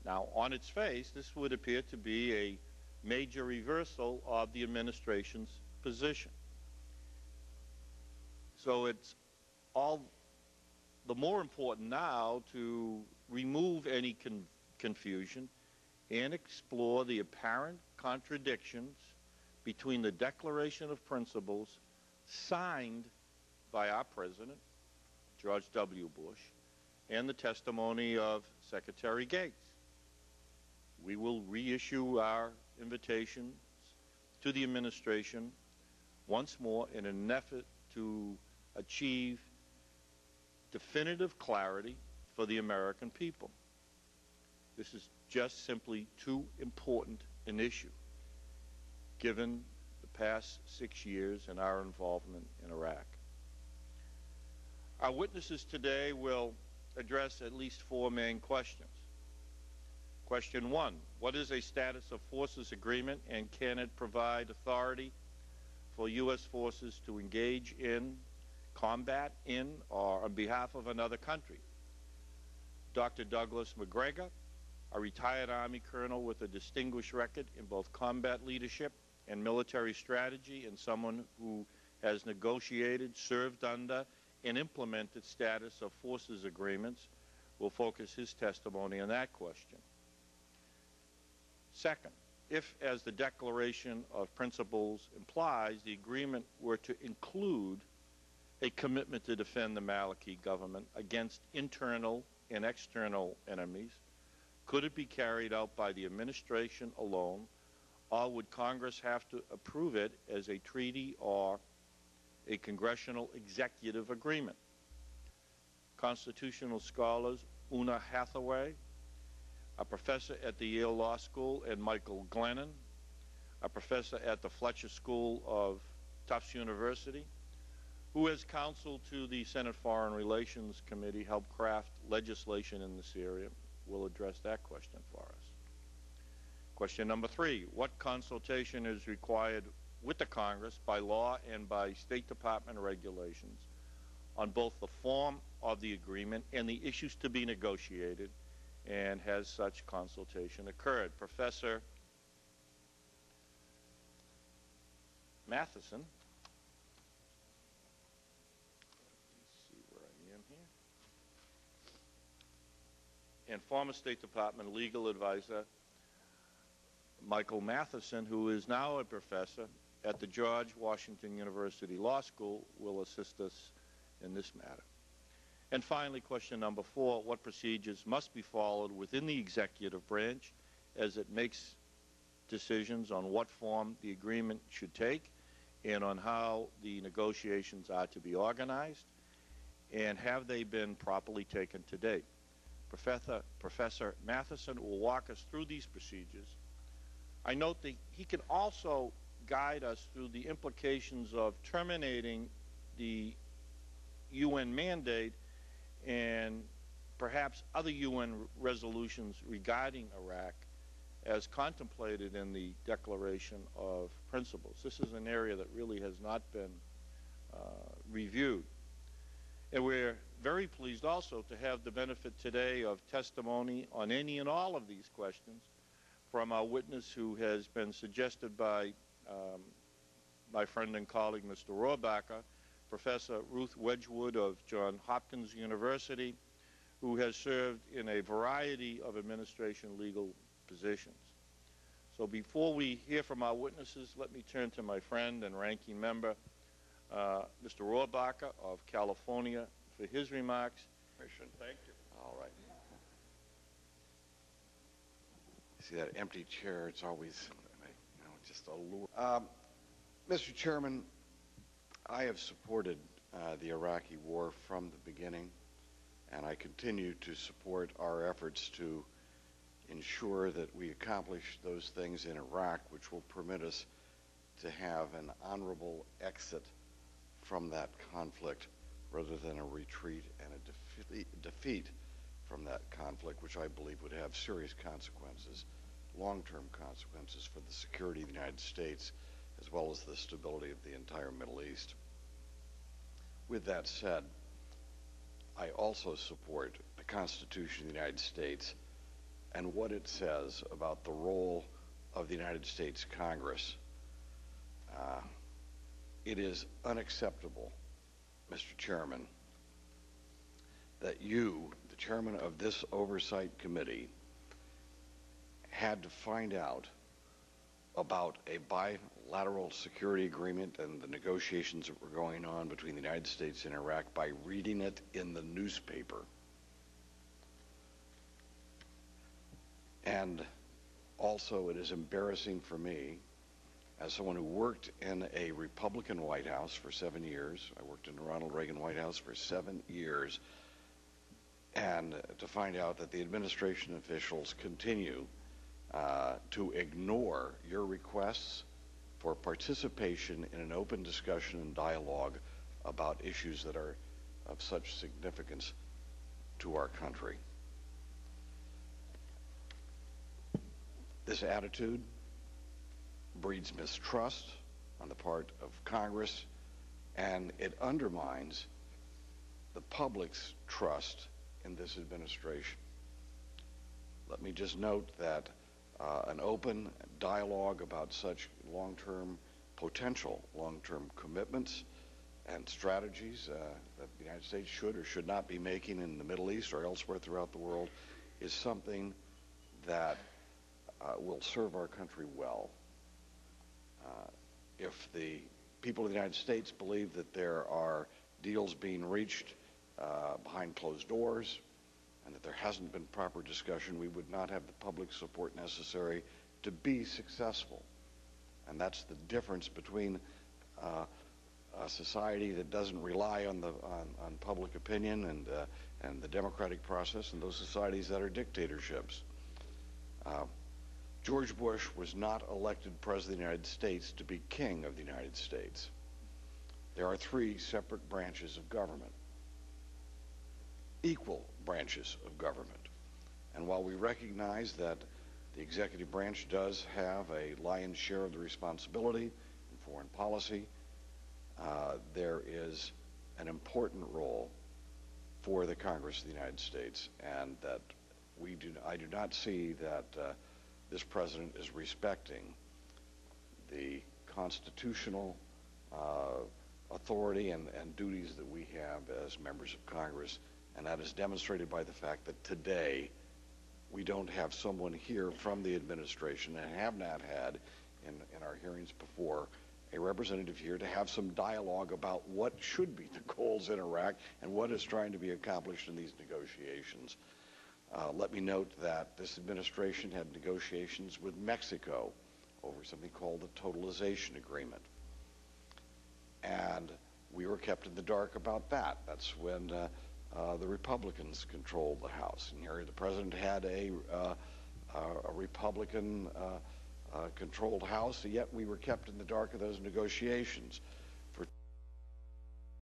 Now, on its face, this would appear to be a major reversal of the administration's position. So it's all the more important now to remove any confusion and explore the apparent contradictions between the Declaration of Principles signed by our President, George W. Bush, and the testimony of Secretary Gates. We will reissue our invitations to the administration once more in an effort to achieve definitive clarity for the American people. This is just simply too important an issue, given the past 6 years and our involvement in Iraq. Our witnesses today will address at least 4 main questions. Question 1, what is a status of forces agreement, and can it provide authority for U.S. forces to engage in combat in or on behalf of another country? Dr. Douglas Macgregor, a retired Army colonel with a distinguished record in both combat leadership and military strategy, and someone who has negotiated, served under, and implemented status of forces agreements, will focus his testimony on that question. Second, if, as the Declaration of Principles implies, the agreement were to include a commitment to defend the Maliki government against internal and external enemies, could it be carried out by the administration alone, or would Congress have to approve it as a treaty or a congressional executive agreement? Constitutional scholars Una Hathaway, a professor at the Yale Law School, and Michael Glennon, a professor at the Fletcher School of Tufts University, who as counsel to the Senate Foreign Relations Committee helped craft legislation in this area, will address that question for us. Question number 3, what consultation is required with the Congress by law and by State Department regulations on both the form of the agreement and the issues to be negotiated, and has such consultation occurred? Professor Matheson, let's see where I am here, and former State Department legal advisor Michael Matheson, who is now a professor at the George Washington University Law School, will assist us in this matter. And finally, question number 4, what procedures must be followed within the executive branch as it makes decisions on what form the agreement should take and on how the negotiations are to be organized, and have they been properly taken to date? Professor Matheson will walk us through these procedures. I note that he can also guide us through the implications of terminating the UN mandate and perhaps other UN resolutions regarding Iraq as contemplated in the Declaration of Principles. This is an area that really has not been reviewed. And we're very pleased also to have the benefit today of testimony on any and all of these questions from our witness, who has been suggested by my friend and colleague, Mr. Rohrabacher, Professor Ruth Wedgwood of Johns Hopkins University, who has served in a variety of administration legal positions. So before we hear from our witnesses, let me turn to my friend and ranking member, Mr. Rohrabacher of California, for his remarks. Thank you. All right. See that empty chair? It's always, just a lure. Mr. Chairman, I have supported the Iraqi war from the beginning, and I continue to support our efforts to ensure that we accomplish those things in Iraq which will permit us to have an honorable exit from that conflict rather than a retreat and a defeat from that conflict, which I believe would have serious consequences, long-term consequences for the security of the United States as well as the stability of the entire Middle East. With that said, I also support the Constitution of the United States and what it says about the role of the United States Congress, it is unacceptable, Mr. Chairman, that you, the chairman of this Oversight Committee, had to find out about a bilateral security agreement and the negotiations that were going on between the United States and Iraq by reading it in the newspaper. And also, it is embarrassing for me, as someone who worked in a Republican White House for 7 years. I worked in the Ronald Reagan White House for 7 years, and to find out that the administration officials continue to ignore your requests for participation in an open discussion and dialogue about issues that are of such significance to our country. This attitude breeds mistrust on the part of Congress, and it undermines the public's trust in this administration. Let me just note that an open dialogue about such potential long-term commitments and strategies that the United States should or should not be making in the Middle East or elsewhere throughout the world is something that will serve our country well. If the people of the United States believe that there are deals being reached behind closed doors and that there hasn't been proper discussion, we would not have the public support necessary to be successful. And that's the difference between a society that doesn't rely on public opinion and the democratic process and those societies that are dictatorships. George Bush was not elected President of the United States to be King of the United States. There are 3 separate branches of government, equal branches of government. And while we recognize that the executive branch does have a lion's share of the responsibility in foreign policy, there is an important role for the Congress of the United States, and that I do not see that this president is respecting the constitutional authority and duties that we have as members of Congress, and that is demonstrated by the fact that today we don't have someone here from the administration, and have not had in our hearings before, a representative here to have some dialogue about what should be the goals in Iraq and what is trying to be accomplished in these negotiations. Let me note that this administration had negotiations with Mexico over something called the Totalization Agreement. And we were kept in the dark about that. That's when the Republicans controlled the House. And here the president had a Republican controlled House, yet we were kept in the dark of those negotiations.